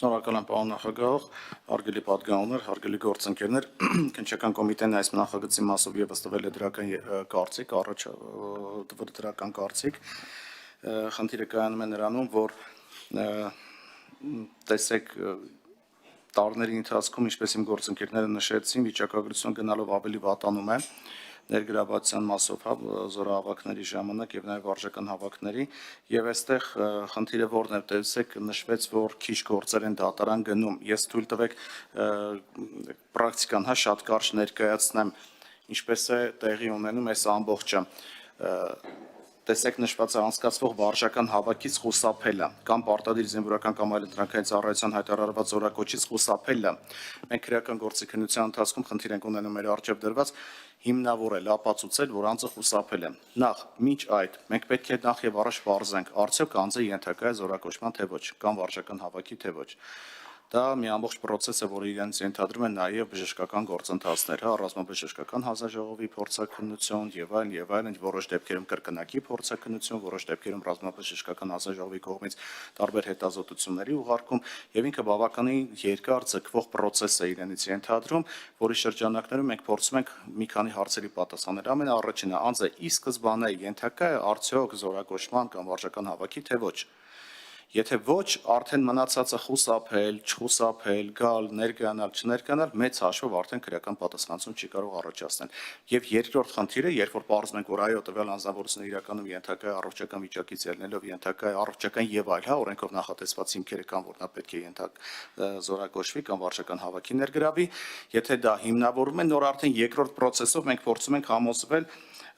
Շնորհակալ եմ պարոն նախագահ, հարգելի պատգամներ, հարգելի գործընկերներ, քննչական կոմիտեն այս նախագծի մասով եւս տվել է դրական կարծիք, դրական կարծիք։ Խնդիրը կայանում է նրանում, որ տեսեք տարիների ընթացքում, ինչպես իմ գործընկերները նշեցին, վիճակագրությունը գնալով ավելի վատանում է ներգրավվածության մասով, զորահավաքների ժամանակ եւ նաեւ վարժական հավաքների եւ այստեղ խնդիրը որն է, տեսեք նշվեց, որ քիչ գործեր են դատարան գնում։ Ես թույլ տվեք պրակտիկան, շատ կարճ ներկայացնեմ, ինչպես է տեղի ունենում այս ամբողջը։ Տեսեք նշված է անցկացվող վարժական հավաքից խուսափելը կամ պարտադիր զինվորական կամ այլ ընտրանքային ծառայության հայտարարված զորակոչից խուսափելը։ Մենք քրեական գործի քննության ընթացքում խնդիր ենք ունենում մեր առջև դրված հիմնավորել, ապացուցել, որ անձը խուսափել է։ Նախ, մինչ այդ, մենք պետք է նախ եւ առաջ բարձենք, արդյոք անձը ենթակա է զորակոչման թե ոչ, կամ վարժական հավաքի թե ոչ։ Դա մի ամբողջ process է, որը իրենց ենթադրում է նաև բժշկական գործընթացներ, ռազմաբժշկական հանձնաժողովի փորձաքննություն եւ այլն, որոշ դեպքերում կրկնակի փորձաքննություն, որոշ դեպքերում ռազմաբժշկական հանձնաժողովի կողմից տարբեր հետազոտությունների ուղարկում եւ ինքը բավականին երկար ձգվող process է իրենից ենթադրում, որի շրջանակներում մենք փորձում ենք մի քանի հարցերի պատասխանել։ Ամենաառաջինը, անձը ի սկզբանե ենթակա է արդյոք զորակոչման կամ վարժական հավաքի թե ոչ։ Եթե ոչ, արդեն մնացածը խուսափել, չխուսափել, գալ, ներկայանալ, չներկայանալ, մեծ հաշվով արդեն քրեական պատասխանատվություն չի կարող առաջացնել։ Եվ երկրորդ խնդիրը, երբ որ պարզում ենք, որ այո, տվյալ անձնավորությունը իրականում ենթակա է առողջական վիճակից ելնելով ենթակա է առողջական եւ այլ, օրենքով նախատեսված հիմքերը կան, որ նա պետք է զորակոչվի կամ վարժական հավաքի ներգրավի, եթե դա հիմնավորում է, նոր արդեն երկրորդ process-ով մենք փորձում ենք համոզվել,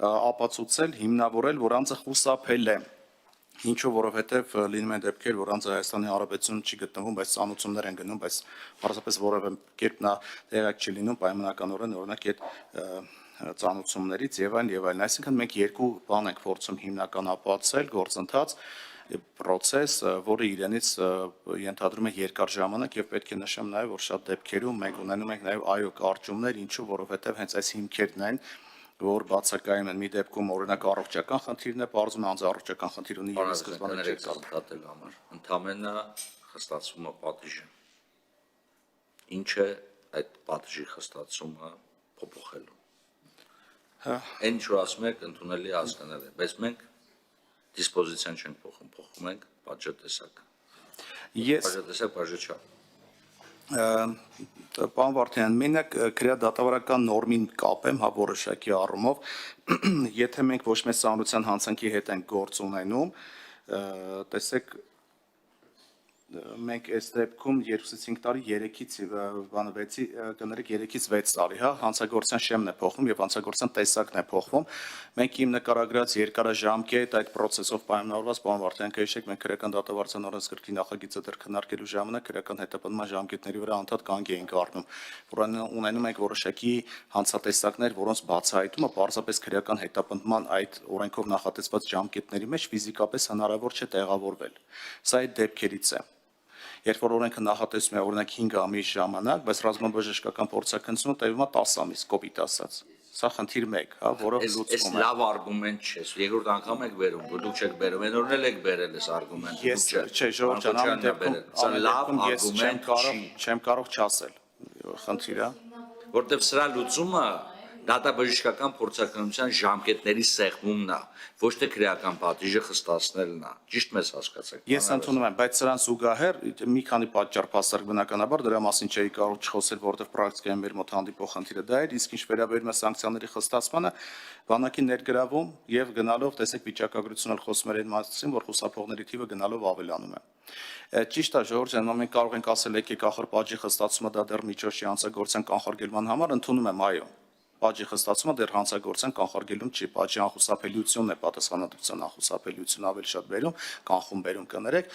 ապացուցել, հիմնավորել, որ անձը խուսափել է։ Ինչու, որովհետև լինում են դեպքեր, որ անձը Հայաստանի Հանրապետությունում չի գտնվում, բայց ծանոթություններ են գնում, բայց պարզապես որևէ կերպ նա տեղյակ չի լինում պայմանականորեն, օրինակ այդ ծանոթություններից եւ այլն։ Այսինքն մենք երկու բան ենք փորձում հիմնականապատկել, գործընթաց, process, որը իրենից ենթադրում է երկար ժամանակ եւ պետք է նշեմ նաեւ, որ շատ դեպքերում մենք ունենում ենք նաեւ այո կարճումներ, ինչու, որովհետև հենց այս հիմքերն են, որ բացակայում են մի դեպքում օրինակ առողջական խնդիրն է, բարձում է անձը առողջական խնդիր ունի եւ սկզբանե չի կապել համար։ Ընդամենը խստացումը պատիժը։ Ինչ է այդ պատիժի խստացումը փոփոխելու։ Այն ինչ ասում եք, ընդունելի է հասկանալ է, բայց մենք դիսպոզիցիան չենք փոխում, փոխում ենք պատժատեսակ։ Պատժատեսակ բաժը չէ։ Պարոն Վարդանյան, մենակ քրեադատավարական նորմին կապեմ, որոշակի առումով, եթե մենք ոչ մեծ ծանրության հանցանքի հետ ենք գործ ունենում, տեսեք, մենք այս դեպքում 2-5 տարի 3-ից 6 տարի, հանցագործության շեմն է փոխվում եւ հանցագործության տեսակն է փոխվում։ Մենք իմ նկարագրած երկարաժամկետ այդ process-ով պայմանավորված, պարոն Վարդանյան, կհիշեք, մենք քրեական դատավարության օրենսգրքի նախագիծը դեռ քննարկելու ժամանակ քրեական հետապնդման ժամկետների վրա անդադ կանգ էինք առնում, որ ունենում ենք որոշակի հանցատեսակներ, որոնց բացահայտումը պարզապես քրեական հետապնդման այդ օրենքով նախատեսված ժամկետների մեջ ֆիզիկապես հնարավոր չէ տեղավորվել։ Սա այդ դեպքերից է։ Երբ որ օրենքը նախատեսում է օրինակ 5 ամիս ժամանակ, բայց ռազմաբժշկական փորձաքննությունը տևում է 10 ամիս, կոպիտ ասած։ Սա խնդիր 1, որով լուծվում է։ Այս լավ արգումենտ չէ։ Երկրորդ անգամ եք բերում, որ դուք չեք բերում, այն օրն էլ եք բերել այս արգումենտը։ Ես չէ, ժողովուրդ ջան, ամեն դեպքում լավ արգումենտ չեմ կարող չասել։ Խնդիրը, որտեվ սրա լուծումը դատաբժշկական փորձաքննության ժամկետների սեղմումն է, ոչ թե քրեական պատիժը խստացնելն է։ Ճիշտ մեզ հասկացեք։ Ես ընդունում եմ, բայց սրան զուգահեռ մի քանի պատճառ փաստարկ բնականաբար դրա մասին չէի կարող չխոսել, որովհետև պրակտիկայում մեր մոտ հանդիպող խնդիրը դա էր, իսկ ինչ վերաբերում է սանկցիաների խստացմանը, բանակի ներգրավում եւ գնալով, տեսեք, վիճակագրությունն խոսում էր այն մասին, որ խուսափողների թիվը գնալով ավելանում է։ Ճիշտ է, ժողովուրդ ջան, մենք կարող ենք ասել, եկեք ախր պատժի խստացումը դա դեռ միջոց չի հանցագործության կանխարգելման համար, ընդունում եմ, այո։ Պատժի խստացումը դեռ հանցագործության կանխարգելում չի, պատժի անխուսափելիությունն է պատասխանատվության անխուսափելիությունը ավելի շատ բերում, կանխում բերում կներեք,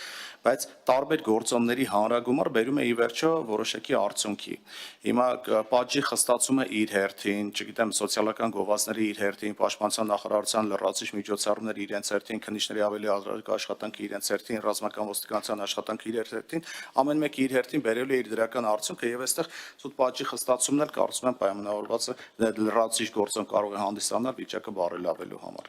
բայց տարբեր գործոնների հանրագումար բերում է ի վերջո որոշակի արդյունքի։ Հիմա պատժի խստացումը իր հերթին, չգիտեմ, սոցիալական գովազդների իր հերթին, պաշտպանության նախարարության լրացիչ միջոցառումները իրենց հերթին, քննիչների ավելի արագ աշխատանքը իրենց հերթին, ռազմական ոստիկանության աշխատանքը իր հերթին, ամեն մեկը իր հերթին բերելու է իր դրական արդյունքը եւ այստեղ ցույց պատժի խստացումն էլ կարծում եմ պայմանավորված է լրացիչ գործոն կարող է հանդիսանալ վիճակը բարելավելու համար։